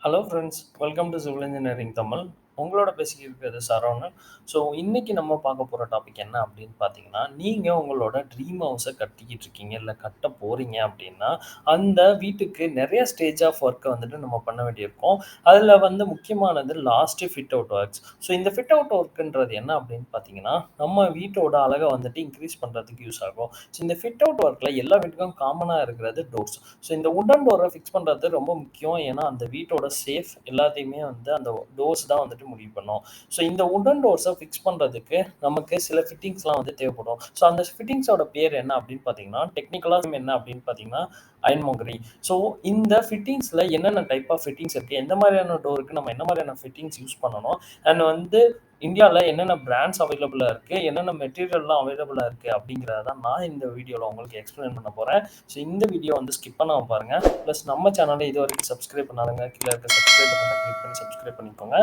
Hello friends, welcome to civil engineering Tamil. உங்களோட பேசிக்கிட்டு இருக்கிறது சரவணன். ஸோ இன்னைக்கு நம்ம பார்க்க போகிற டாபிக் என்ன அப்படின்னு பார்த்தீங்கன்னா, நீங்கள் உங்களோட ட்ரீம் ஹவுஸை கட்டிக்கிட்டு இருக்கீங்க, இல்லை கட்ட போகிறீங்க அப்படின்னா, அந்த வீட்டுக்கு நிறைய ஸ்டேஜ் ஆஃப் ஒர்க்கை வந்துட்டு நம்ம பண்ண வேண்டியிருக்கும். அதில் வந்து முக்கியமானது last fit out works. So இந்த ஃபிட் அவுட் ஒர்க்குன்றது என்ன அப்படின்னு பார்த்தீங்கன்னா, நம்ம வீட்டோட அழகை வந்துட்டு இன்க்ரீஸ் பண்ணுறதுக்கு யூஸ் ஆகும். ஸோ இந்த ஃபிட் அவுட் ஒர்க்கில் எல்லா வீட்டுக்கும் காமனாக இருக்கிறது டோர்ஸ். ஸோ இந்த வுடன் டோரை ஃபிக்ஸ் பண்ணுறது ரொம்ப முக்கியம். ஏன்னா அந்த வீட்டோட சேஃப் எல்லாத்தையுமே வந்து அந்த டோர்ஸ் தான் வந்துட்டு முடிவு பண்ணும். ஸோ இந்த வுடன் டோர்ஸை ஃபிக்ஸ் பண்ணுறதுக்கு நமக்கு சில ஃபிட்டிங்ஸ்லாம் வந்து தேவைப்படும். ஸோ அந்த ஃபிட்டிங்ஸோட பேர் என்ன அப்படின்னு பார்த்தீங்கன்னா, டெக்னிக்கலாக என்ன அப்படின்னு பார்த்தீங்கன்னா அயன்மோங்கரி. ஸோ இந்த ஃபிட்டிங்ஸில் என்னென்ன டைப் ஆஃப் ஃபிட்டிங்ஸ் இருக்குது, எந்த மாதிரியான டோருக்கு நம்ம என்ன மாதிரியான ஃபிட்டிங்ஸ் யூஸ் பண்ணணும், அண்ட் வந்து இந்தியாவில் என்னென்ன பிராண்ட்ஸ் அவைலபிளாக இருக்குது, என்னென்ன மெட்டீரியல்லாம் அவைலபிளாக இருக்குது அப்படிங்கிறத தான் நான் இந்த வீடியோவில் உங்களுக்கு எக்ஸ்பிளைன் பண்ண போகிறேன். ஸோ இந்த வீடியோ வந்து ஸ்கிப் பண்ணாமல் பாருங்கள். ப்ளஸ் நம்ம சேனலை இது வரைக்கும் சப்ஸ்கிரைப் பண்ணாதுங்க, கீழே இருக்க சப்ஸ்கிரைப் பட்டனை கிளிக் பண்ணி சப்ஸ்கிரைப் பண்ணிக்கோங்க.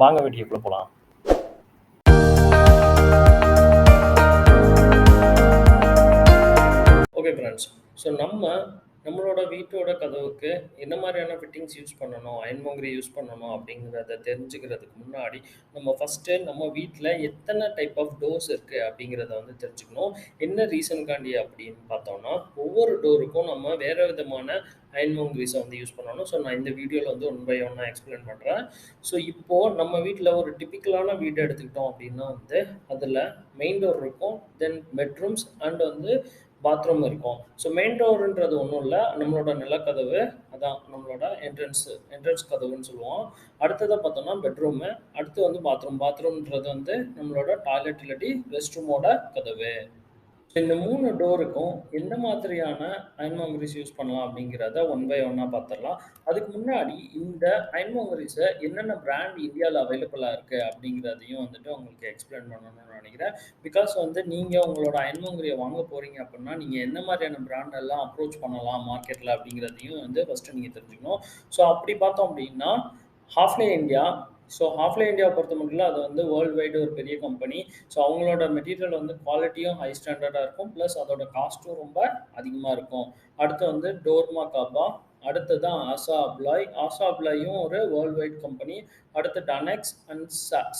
வாங்க வீடியோக்குள்ளே போகலாம். ஓகே ஃப்ரெண்ட்ஸ், ஸோ நம்மளோட வீட்டோட கதவுக்கு என்ன மாதிரியான ஃபிட்டிங்ஸ் யூஸ் பண்ணணும், அயன்மோங்கரி யூஸ் பண்ணணும் அப்படிங்கிறத தெரிஞ்சுக்கிறதுக்கு முன்னாடி நம்ம ஃபஸ்ட்டு நம்ம வீட்டில் எத்தனை டைப் ஆஃப் டோர்ஸ் இருக்குது அப்படிங்கிறத வந்து தெரிஞ்சுக்கணும். என்ன ரீசனுக்காண்டி அப்படின்னு பார்த்தோம்னா, ஒவ்வொரு டோருக்கும் நம்ம வேறு விதமான அயன்மோங்கரிஸை வந்து யூஸ் பண்ணணும். ஸோ நான் இந்த வீடியோவில் வந்து ஒன் பை ஒன்னாக எக்ஸ்பிளைன் பண்ணுறேன். ஸோ இப்போது நம்ம வீட்டில் ஒரு டிப்பிக்கலான வீடு எடுத்துக்கிட்டோம் அப்படின்னா வந்து அதில் மெயின் டோர் இருக்கும், தென் பெட்ரூம்ஸ் அண்ட் வந்து பாத்ரூம் இருக்கும். ஸோ மெயின் டோருன்றது ஒன்றும் இல்லை, நம்மளோட நிலக்கதவு. அதான் நம்மளோட என்ட்ரன்ஸ் கதவுன்னு சொல்லுவோம். அடுத்ததாக பார்த்தோம்னா பெட்ரூமு, அடுத்து வந்து பாத்ரூம்ன்றது வந்து நம்மளோட டாய்லெட் இல்லாட்டி ரெஸ்ட் ரூமோட கதவு. இந்த 3 டோருக்கும் எந்த மாதிரியான அயன்மோங்கரீஸ் யூஸ் பண்ணலாம் அப்படிங்கிறத ஒன் பை ஒன்னா பார்த்துடலாம். அதுக்கு முன்னாடி இந்த அயன்மோங்கரீஸை என்னென்ன பிராண்ட் இந்தியாவில் அவைலபிளாக இருக்குது அப்படிங்கிறதையும் வந்துட்டு உங்களுக்கு எக்ஸ்பிளைன் பண்ணணும்னு நினைக்கிறேன். பிகாஸ் வந்து நீங்கள் உங்களோட அயன்மோங்கரியை வாங்க போகிறீங்க அப்படின்னா, நீங்கள் என்ன மாதிரியான பிராண்ட் எல்லாம் அப்ரோச் பண்ணலாம் மார்க்கெட்டில் அப்படிங்கிறதையும் வந்து ஃபஸ்ட்டு நீங்கள் தெரிஞ்சுக்கணும். ஸோ அப்படி பார்த்தோம் அப்படின்னா ஹாஃப்லே இந்தியா. ஸோ ஹாஃப்லே இந்தியாவை பொறுத்த மட்டும் அது வந்து வேர்ல்டு வைடு ஒரு பெரிய கம்பெனி. ஸோ அவங்களோட மெட்டீரியல் வந்து குவாலிட்டியும் ஹை ஸ்டாண்டர்டாக இருக்கும், ப்ளஸ் அதோட காஸ்ட்டும் ரொம்ப அதிகமாக இருக்கும். அடுத்து வந்து டோர்மா காபா, அடுத்து தான் ஆசா அப்ளாய். ஆசா அப்ளாயும் ஒரு வேர்ல்டு வைட் கம்பெனி. அடுத்து டனெக்ஸ் அண்ட்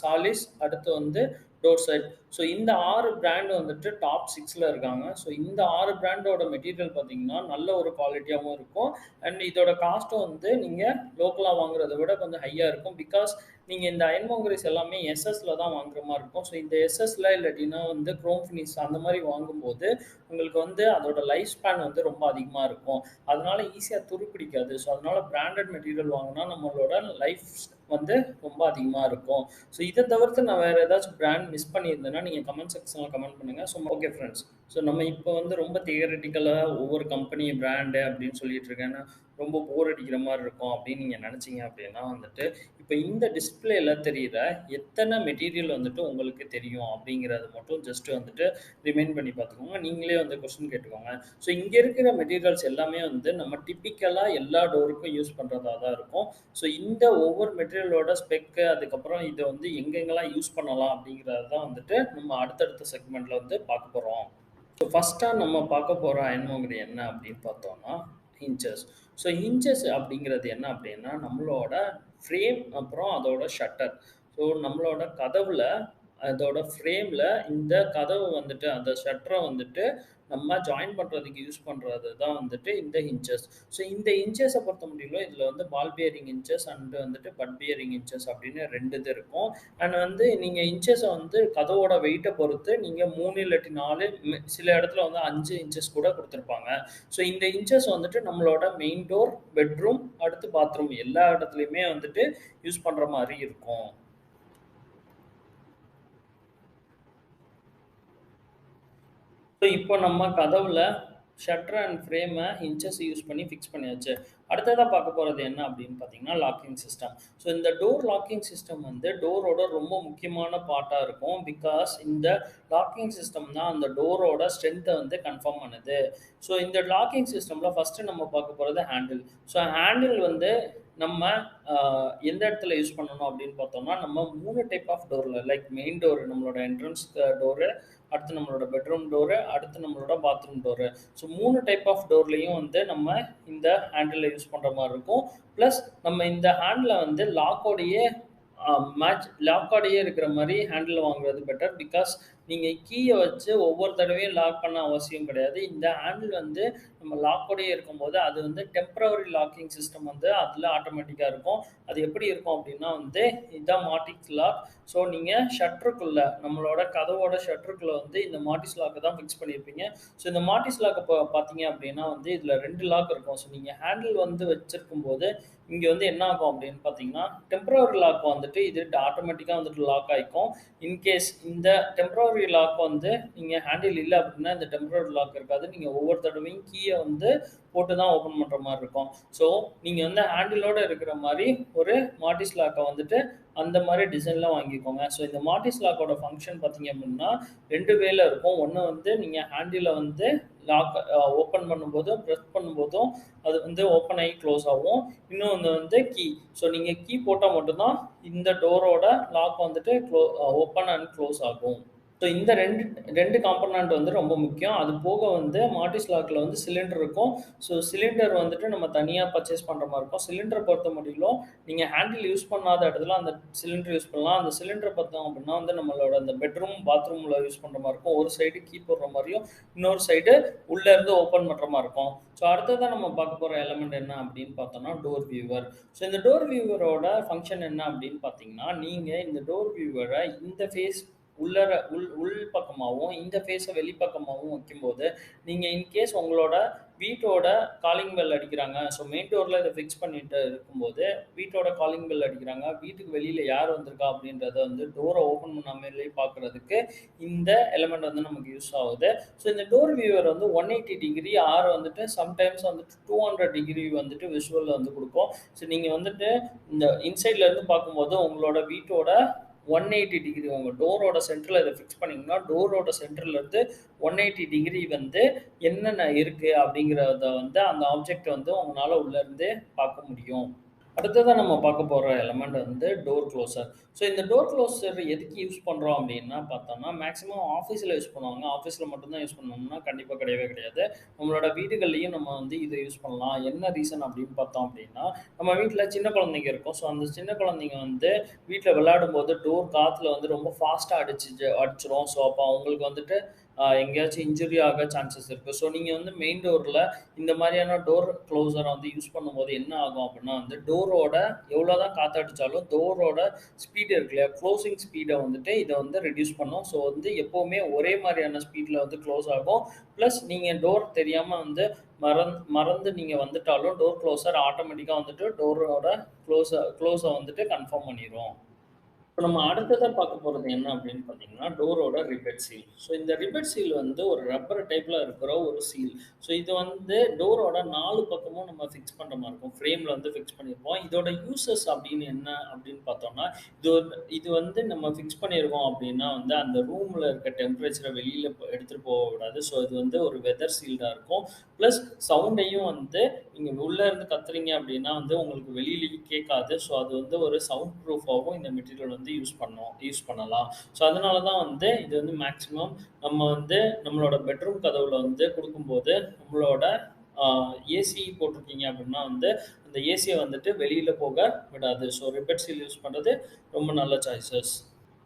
சாலிஸ், அடுத்து வந்து டோர் செட். ஸோ இந்த 6 பிராண்ட் வந்துட்டு டாப் 6ல இருக்காங்க. ஸோ இந்த 6 பிராண்டோட மெட்டீரியல் பார்த்தீங்கன்னா நல்ல ஒரு குவாலிட்டியாகவும் இருக்கும். அண்ட் இதோட காஸ்ட்டும் வந்து நீங்கள் லோக்கலாக வாங்குறத விட கொஞ்சம் ஹையாக இருக்கும். பிகாஸ் நீங்கள் இந்த அயன்மோங்கரிஸ் எல்லாமே எஸ்எஸ்ல தான் வாங்குற மாதிரி இருக்கும். ஸோ இந்த எஸ்எஸ்ல இல்லாட்டினா வந்து குரோம் ஃபினிஷ் அந்த மாதிரி வாங்கும்போது உங்களுக்கு வந்து அதோட லைஃப் ஸ்பேன் வந்து ரொம்ப அதிகமாக இருக்கும். அதனால ஈஸியாக துருப்பிடிக்காது. ஸோ அதனால பிராண்டட் மெட்டீரியல் வாங்கினா நம்மளோட லைஃப் வந்து ரொம்ப அதிகமாக இருக்கும். ஸோ இதை தவிர்த்து நான் வேறு ஏதாச்சும் பிராண்ட் மிஸ் பண்ணியிருந்தேன்னா நீங்கள் கமெண்ட் செக்ஷனில் கமெண்ட் பண்ணுங்கள். ஸோ ஓகே ஃப்ரெண்ட்ஸ், ஸோ நம்ம இப்போ வந்து ரொம்ப தியரட்டிக்கலாக ஒவ்வொரு கம்பெனி பிராண்டு அப்படின்னு சொல்லிட்டு இருக்கேன்னா ரொம்ப போர் அடிக்கிற மாதிரி இருக்கும் அப்படின்னு நீங்கள் நினச்சிங்க அப்படின்னா வந்துட்டு, இப்போ இந்த டிஸ்பிளேல தெரியிற எத்தனை மெட்டீரியல் வந்துட்டு உங்களுக்கு தெரியும் அப்படிங்கிறது மட்டும் ஜஸ்ட் வந்துட்டு ரிமைண்ட் பண்ணி பார்த்துக்கோங்க. நீங்களே வந்து கொஸ்டின் கேட்டுக்கோங்க. ஸோ இங்கே இருக்கிற மெட்டீரியல்ஸ் எல்லாமே வந்து நம்ம டிப்பிக்கலாக எல்லா டோருக்கும் யூஸ் பண்ணுறதா தான் இருக்கும். ஸோ இந்த ஒவ்வொரு மெட்டீரியலோட ஸ்பெக்கு, அதுக்கப்புறம் இதை வந்து எங்கெங்கெல்லாம் யூஸ் பண்ணலாம் அப்படிங்கிறது தான் வந்துட்டு நம்ம அடுத்தடுத்த செக்மெண்ட்டில் வந்து பார்க்க போகிறோம். ஸோ ஃபஸ்ட்டாக நம்ம பார்க்க போகிற அயன்மோங்கரி என்ன அப்படின்னு பார்த்தோம்னா ஹிஞ்சஸ். ஸோ ஹிஞ்சஸ் அப்படிங்கிறது என்ன அப்படின்னா நம்மளோட ஃப்ரேம் அப்புறம் அதோட ஷட்டர். ஸோ நம்மளோட கதவுல அதோட ஃப்ரேமில் இந்த கதவு வந்துட்டு அந்த ஷட்டரை வந்துட்டு நம்ம ஜாயின் பண்ணுறதுக்கு யூஸ் பண்ணுறது தான் வந்துட்டு இந்த ஹிஞ்சஸ். ஸோ இந்த ஹிஞ்சஸை பொறுத்த முடியல இதில் வந்து பால் பியரிங் ஹிஞ்சஸ் அண்ட் வந்துட்டு பட் பியரிங் ஹிஞ்சஸ் அப்படின்னு 2 இது இருக்கும். அண்ட் வந்து நீங்கள் இன்ச்சஸை வந்து கதவோட வெயிட்டை பொறுத்து நீங்கள் 3 இல்லாட்டி 4, சில இடத்துல வந்து 5 இன்ச்சஸ் கூட கொடுத்துருப்பாங்க. ஸோ இந்த இன்ச்சஸ் வந்துட்டு நம்மளோட மெயின் டோர், பெட்ரூம், அடுத்து பாத்ரூம் எல்லா இடத்துலையுமே வந்துட்டு யூஸ் பண்ணுற மாதிரி இருக்கும். ஸோ இப்போ நம்ம கதவுல ஷட்டர் அண்ட் ஃப்ரேமை இன்ச்சஸ் யூஸ் பண்ணி ஃபிக்ஸ் பண்ணியாச்சு. அடுத்ததாக பார்க்க போகிறது என்ன அப்படின்னு பார்த்தீங்கன்னா லாக்கிங் சிஸ்டம். ஸோ இந்த டோர் லாக்கிங் சிஸ்டம் வந்து டோரோட ரொம்ப முக்கியமான பார்ட்டாக இருக்கும். பிகாஸ் இந்த லாக்கிங் சிஸ்டம் தான் அந்த டோரோட ஸ்ட்ரென்த்தை வந்து கன்ஃபார்ம் பண்ணுது. ஸோ இந்த லாக்கிங் சிஸ்டமில் ஃபஸ்ட்டு நம்ம பார்க்க போகிறது ஹேண்டில். ஸோ ஹேண்டில் வந்து நம்ம எந்த இடத்துல யூஸ் பண்ணணும் அப்படின்னு பார்த்தோம்னா, நம்ம 3 டைப் ஆஃப் டோர்ல லைக் மெயின் டோர் நம்மளோட என்ட்ரன்ஸ் டோரு, அடுத்து நம்மளோட பெட்ரூம் டோரு, அடுத்து நம்மளோட bathroom door. So 3 type of டோர்லயும் வந்து நம்ம இந்த ஹேண்டில யூஸ் பண்ற மாரி இருக்கும். பிளஸ் நம்ம இந்த ஹேண்ட்ல வந்து லாக்கோடையே லாக்கோடையே இருக்கிற மாரி ஹேண்டில் வாங்குறது பெட்டர். பிகாஸ் நீங்க கீய வச்சு ஒவ்வொரு தடவையும் லாக் பண்ண அவசியம் கிடையாது. இந்த ஹேண்டில் வந்து நம்ம லாக்கோடயே இருக்கும்போது, அது வந்து டெம்பரவரி லாக்கிங் சிஸ்டம் வந்து அதில ஆட்டோமேட்டிக்கா இருக்கும். அது எப்படி இருக்கும் அப்படின்னா வந்து, இதான் மார்டிஸ் லாக். ஸோ நீங்க ஷட்டருக்குள்ள நம்மளோட கதவோட ஷட்டருக்குள்ள வந்து இந்த மார்டிஸ் லாக்க தான் ஃபிக்ஸ் பண்ணியிருப்பீங்க. ஸோ இந்த மார்டிஸ் லாக்க பார்த்தீங்க அப்படின்னா வந்து, இதில 2 லாக் இருக்கும். ஸோ நீங்க ஹேண்டில் வந்து வச்சிருக்கும்போது, இங்க வந்து என்ன ஆகும் அப்படின்னு பார்த்தீங்கன்னா, டெம்பரவரி லாக் வந்துட்டு இது ஆட்டோமேட்டிக்கா வந்துட்டு லாக் ஆயிக்கும். இன்கேஸ் இந்த டெம்பரவரி லாக் வந்து நீங்க ஹேண்டில் இல்ல அப்படின்னா, இந்த டெம்பரவரி லாக் இருக்காது. நீங்க ஒவ்வொரு தடவையும் கீய வந்து போட்டு தான் ஓப்பன் பண்ற மாரி இருக்கும். ஸோ, நீங்க வந்து ஹேண்டிலோட இருக்கிற மாரி ஒரு மார்டிஸ் லாக்க வந்துட்டு அந்த மாரி டிசைன்ல வாங்கிக்கோங்க. ஸோ, இந்த மார்டிஸ் லாக்கோட ஃபங்ஷன் பார்த்தீங்க அப்படின்னா, 2 வேல இருக்கும். ஒண்ணு வந்து நீங்க ஹேண்டில வந்து லாக் ஓப்பன் பண்ணும்போதும், பிரஸ் பண்ணும்போதும் அது வந்து ஓப்பன் ஆகி க்ளோஸ் ஆகும். இன்னொன்னு வந்து கீ. ஸோ, நீங்க கீ போட்டா மட்டும் தான் இந்த டோரோட லாக் வந்துட்டு ஓப்பன் அண்ட் க்ளோஸ் ஆகும். ஸோ இந்த 2 காம்போனன்ட் வந்து ரொம்ப முக்கியம். அது போக வந்து மால்டி ஸ்லாக்ல வந்து சிலிண்டர் இருக்கும். ஸோ சிலிண்டர் வந்துட்டு நம்ம தனியா பர்ச்சேஸ் பண்ற மாரி இருக்கும். சிலிண்டர பொறுத்தமட்டிலும் நீங்க ஹேண்டில் யூஸ் பண்ணாத இடத்துல அந்த சிலிண்டர் யூஸ் பண்ணலாம். அந்த சிலிண்டர் பார்த்தோம் அப்டின்னா வந்து நம்மளோட அந்த பெட்ரூம், பாத்ரூம்ல யூஸ் பண்ற மாரி இருக்கும். ஒரு சைடு கீ போடுற மாரியும், இன்னொரு சைடு உள்ள இருந்து ஓப்பன் பண்ற மாரி இருக்கும். ஸோ அடுத்ததா நம்ம பார்க்க போற எலிமெண்ட் என்ன அப்டின்னு பார்த்தோம்னா, டோர் வியூவர். ஸோ இந்த டோர் வியூவரோட ஃபங்ஷன் என்ன அப்டின்னு பார்த்தீங்கன்னா, நீங்க இந்த டோர் வியூவர இந்த ஃபேஸ் உள்ளற உள் உள் பக்கமாவும், இந்த ஃபேஸ வெளிப்பக்கமாவும் வைக்கும்போது, நீங்க இன்கேஸ் உங்களோட வீட்டோட காலிங் பெல் அடிக்கிறாங்க. ஸோ மெயின் டோர்ல இத ஃபிக்ஸ் பண்ணிட்டு இருக்கும்போது, வீட்டோட காலிங் பெல் அடிக்கிறாங்க. வீட்டுக்கு வெளியில யார் வந்திருக்கா அப்படின்றத வந்து டோர ஓப்பன் பண்ணாமலே பார்க்கறதுக்கு இந்த எலிமெண்ட் வந்து நமக்கு யூஸ் ஆகுது. ஸோ இந்த டோர் வியூவர் வந்து 180 டிகிரி ஆர் வந்துட்டு சம்டைம்ஸ் வந்துட்டு 200 டிகிரி வந்துட்டு விஷுவல் வந்து குடுக்கும். ஸோ நீங்க வந்துட்டு இந்த இன்சைட்ல இருந்து பார்க்கும்போது உங்களோட வீட்டோட 180 டிகிரி உங்க டோரோட சென்டர்ல இத ஃபிக்ஸ் பண்ணீங்கன்னா, டோரோட சென்டர்ல இருந்து 180 டிகிரி வந்து என்னென்ன இருக்கு அப்படிங்கிறத வந்து அந்த ஆப்ஜெக்ட் வந்து உங்களால உள்ள இருந்து பார்க்க முடியும். அடுத்ததா நம்ம பார்க்க போற எலமெண்ட் வந்து டோர் க்ளோசர். ஸோ இந்த டோர் க்ளோசர் எதுக்கு யூஸ் பண்றோம் அப்படின்னா பார்த்தோம்னா, மேக்ஸிமம் ஆஃபீஸ்ல யூஸ் பண்ணுவாங்க. ஆஃபீஸ்ல மட்டும் தான் யூஸ் பண்ணணும்னா கண்டிப்பா கிடையவே கிடையாது. நம்மளோட வீடுகள்லயும் நம்ம வந்து இத யூஸ் பண்ணலாம். என்ன ரீசன் அப்படின்னு பார்த்தோம் அப்படின்னா, நம்ம வீட்ல சின்ன குழந்தைங்க இருக்கும். ஸோ அந்த சின்ன குழந்தைங்க வந்து வீட்ல விளையாடும்போது டோர் காத்துல வந்து ரொம்ப ஃபாஸ்ட்டா அடிச்சுரும். ஸோ அப்போ அவங்களுக்கு வந்துட்டு எங்கேயாச்சும் இன்ஜுரி ஆக சான்சஸ் இருக்கு. ஸோ நீங்க வந்து மெயின் டோர்ல இந்த மாதிரியான டோர் க்ளோசர வந்து யூஸ் பண்ணும்போது என்ன ஆகும் அப்படின்னா வந்து டோரோட எவ்வளோதான் காத்தடிச்சாலும் டோரோட ஸ்பீடு இருக்கு இல்லையா? க்ளோசிங் ஸ்பீட வந்துட்டு இத வந்து ரெடியூஸ் பண்ணும். ஸோ வந்து எப்பவுமே ஒரே மாரியான ஸ்பீட்ல வந்து க்ளோஸ் ஆகும். பிளஸ் நீங்க டோர் தெரியாம வந்து மறந்து நீங்க வந்துட்டாலும் டோர் க்ளோசர் ஆட்டோமேட்டிக்கா வந்துட்டு டோரோட க்ளோஸ வந்துட்டு கன்ஃபார்ம் பண்ணிரும். இப்ப நம்ம அடுத்ததா பார்க்க போறது என்ன அப்படின்னு பார்த்தீங்கன்னா, டோரோட ரிப்பெட் சீல். ஸோ இந்த ரிப்பெட் சீல் வந்து ஒரு ரப்பர் டைப்ல இருக்கிற ஒரு சீல். ஸோ இது வந்து டோரோட 4 பக்கமும் நம்ம ஃபிக்ஸ் பண்ற மாரி இருக்கும். ஃப்ரேம்ல வந்து ஃபிக்ஸ் பண்ணியிருப்போம். இதோட யூசஸ் அப்படின்னு என்ன அப்படின்னு பார்த்தோம்னா, இது வந்து நம்ம ஃபிக்ஸ் பண்ணியிருக்கோம் அப்படின்னா வந்து அந்த ரூம்ல இருக்க டெம்பரேச்சர வெளியில எடுத்துட்டு போக விடாது. ஸோ இது வந்து ஒரு வெதர் சீல்டா இருக்கும். பிளஸ் சவுண்டையும் வந்து நீங்க உள்ள இருந்து கத்துறீங்க அப்படின்னா வந்து உங்களுக்கு வெளியிலயும் கேட்காது. ஸோ அது வந்து ஒரு சவுண்ட் ப்ரூஃபாவும் இந்த மெட்டீரியல் வந்து யூஸ் பண்ணலாம். ஸோ அதனால தான் வந்து இது வந்து மேக்ஸிமம் நம்ம வந்து நம்மளோட பெட்ரூம் கதவுல வந்து குடுக்கும்போது, நம்மளோட ஆ ஏசி போட்டிருக்கீங்க அப்படின்னா வந்து, அந்த ஏசிய வந்துட்டு வெளியில போக விடாது. ஸோ ரிப்பெட் சீல் யூஸ் பண்றது ரொம்ப நல்ல சாய்ஸஸ்.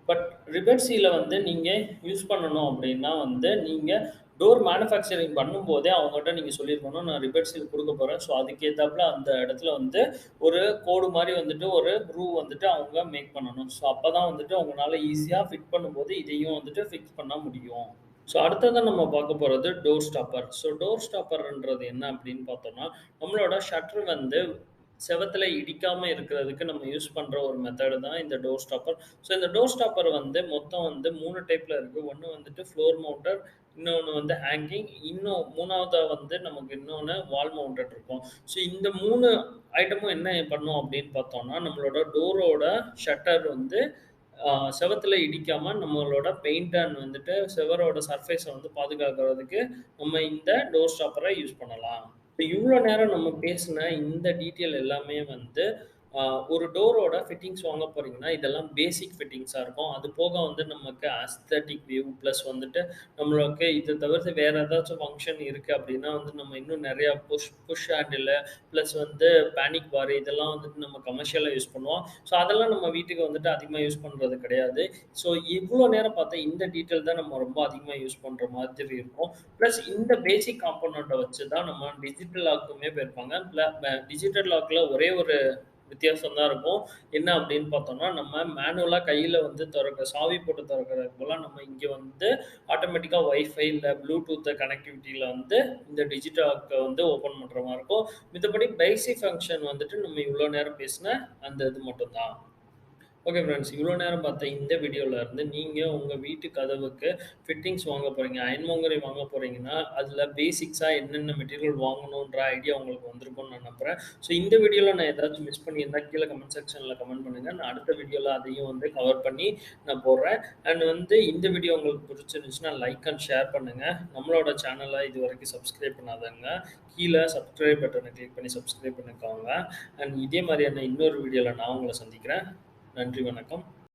பட் ரிப்பன் சீல வந்து நீங்க யூஸ் பண்ணணும் அப்படின்னா வந்து, நீங்க டோர் மேனுஃபேக்சரிங் பண்ணும்போதே அவங்கட்ட நீங்க சொல்லியிருக்கணும், நான் ரிப்பன் சீல் குடுக்க போறேன். ஸோ அதுக்கு ஏத்தாப்புல அந்த இடத்துல வந்து ஒரு கோடு மாரி வந்துட்டு ஒரு க்ரூவ் வந்துட்டு அவங்க மேக் பண்ணணும். ஸோ அப்பதான் வந்துட்டு உங்கனால ஈஸியா ஃபிட் பண்ணும்போது இதையும் வந்துட்டு ஃபிக்ஸ் பண்ண முடியும். ஸோ அடுத்ததா நம்ம பார்க்க போறது டோர் ஸ்டாப்பர். ஸோ டோர் ஸ்டாப்பர்ன்றது என்ன அப்படின்னு பார்த்தோம்னா, நம்மளோட ஷட்டர் வந்து செவுத்துல இடிக்காம இருக்கிறதுக்கு நம்ம யூஸ் பண்ற ஒரு மெத்தட் தான் இந்த டோர் ஸ்டாப்பர். ஸோ இந்த டோர் ஸ்டாப்பர் வந்து மொத்தம் வந்து 3 டைப்ல இருக்கு. ஒண்ணு வந்துட்டு ஃப்ளோர் மவுண்டட், இன்னொன்னு வந்து ஹேங்கிங், இன்னும் 3வதா வந்து நமக்கு இன்னொன்னு வால் மவுண்டட் இருக்கும். ஸோ இந்த 3 ஐட்டமும் என்ன பண்ணும் அப்படின்னு பார்த்தோம்னா, நம்மளோட டோரோட ஷட்டர் வந்து செவுத்துல இடிக்காம நம்மளோட பெயிண்ட் அண்ட் வந்துட்டு செவரோட சர்ஃபேஸ வந்து பாதுகாக்கிறதுக்கு நம்ம இந்த டோர் ஸ்டாப்பர யூஸ் பண்ணலாம். இப்ப இவ்ளோ நேரம் நம்ம பேசின இந்த டீட்டெயில் எல்லாமே வந்து, அ ஒரு டோரோட ஃபிட்டிங்ஸ் வாங்க போறீங்கன்னா, இதெல்லாம் பேசிக் ஃபிட்டிங்ஸா இருக்கும். அது போக வந்து நமக்கு அஸ்தெட்டிக் வியூ பிளஸ் வந்துட்டு நம்மளுக்கு இது தவிர்த்து வேற ஏதாச்சும் ஃபங்ஷன் இருக்கு அப்டின்னா வந்து நம்ம இன்னும் நெறையா புஷ் ஹேண்டிலு பிளஸ் வந்து பேனிக் பார் இதெல்லாம் வந்துட்டு நம்ம கமர்ஷியலா யூஸ் பண்ணுவோம். ஸோ அதெல்லாம் நம்ம வீட்டுக்கு வந்துட்டு அதிகமா யூஸ் பண்றது கிடையாது. ஸோ இவ்ளோ நேரம் பார்த்த இந்த டீட்டெயில் தான் நம்ம ரொம்ப அதிகமா யூஸ் பண்ற மாதிரி இருக்கும். பிளஸ் இந்த பேசிக் காம்போனன்ட்ட வச்சு தான் நம்ம டிஜிட்டல் லாக்குமே போயிருப்பாங்க. டிஜிட்டல் லாக்ல ஒரே ஒரு வித்தியாசம் தான் இருக்கும். என்ன அப்படின்னு பார்த்தோம்னா, நம்ம மேனுவலா கையில வந்து சாவி போட்டு தொறக்கறதுக்கு பதிலா நம்ம இங்க வந்து ஆட்டோமேட்டிக்கா வைஃபை இல்ல ப்ளூடூத் கனெக்டிவிட்டில வந்து இந்த டிஜிட்டல் லாக்க வந்து ஓப்பன் பண்ற மாரி இருக்கும். மித்தபடி பேசிக் ஃபங்ஷன் வந்துட்டு நம்ம இவ்ளோ நேரம் பேசின அந்த இது மட்டும் தான். Okay friends. இவ்வளோ நேரம் பார்த்த இந்த வீடியோல இருந்து நீங்க உங்க வீட்டு கதவுக்கு ஃபிட்டிங்ஸ் வாங்க போறீங்க. அயர்ன்மோங்கரை வாங்க போறீங்கன்னா, அதில பேசிக்ஸா என்னென்ன மெட்டீரியல் வாங்கணுன்ற ஐடியா உங்களுக்கு வந்திருக்கும்னு நான் நம்புறேன். ஸோ இந்த வீடியோல நான் ஏதாச்சும் மிஸ் பண்ணியிருந்தா கீழ கமெண்ட் செக்ஷன்ல கமெண்ட் பண்ணுங்க. நான் அடுத்த வீடியோல அதையும் வந்து கவர் பண்ணி நான் போடுறேன். அண்ட் வந்து இந்த வீடியோ உங்களுக்கு பிடிச்சிருந்துச்சுன்னா லைக் அண்ட் ஷேர் பண்ணுங்க. நம்மளோட சேனல இதுவரைக்கும் சப்ஸ்கிரைப் பண்ணாதவங்க, கீழ சப்ஸ்கிரைப் பட்டன கிளிக் பண்ணி சப்ஸ்கிரைப் பண்ணிக்கோங்க. அண்ட் இதே மாரியான இன்னொரு வீடியோல நான் உங்கள சந்திக்கிறேன். நன்றி, வணக்கம்.